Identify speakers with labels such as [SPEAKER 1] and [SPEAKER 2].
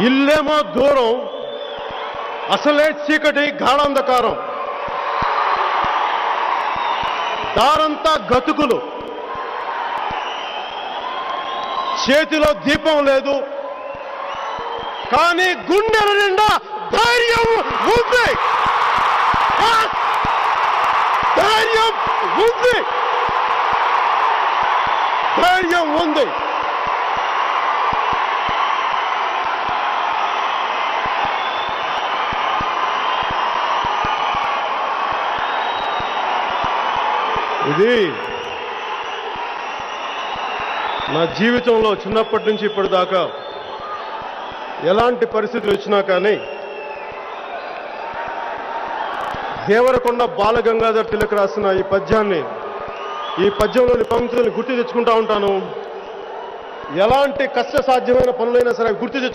[SPEAKER 1] ఇల్లేమో దూరం, అసలే చీకటి గాఢాంధకారం, దారంతా గతుకులు, చేతిలో దీపం లేదు, కానీ గుండెల నిండా ధైర్యం ఉంది. ధైర్యం ఉంది, ధైర్యం ఉంది. ఇది నా జీవితంలో చిన్నప్పటి నుంచి ఇప్పటిదాకా ఎలాంటి పరిస్థితులు వచ్చినా కానీ దేవరకొండ బాలగంగాధర్ తిలక్ రాసిన ఈ పద్యంలోని పంక్తులను గుర్తు తెచ్చుకుంటా ఉంటాను. ఎలాంటి కష్టసాధ్యమైన పనులైనా సరే గుర్తు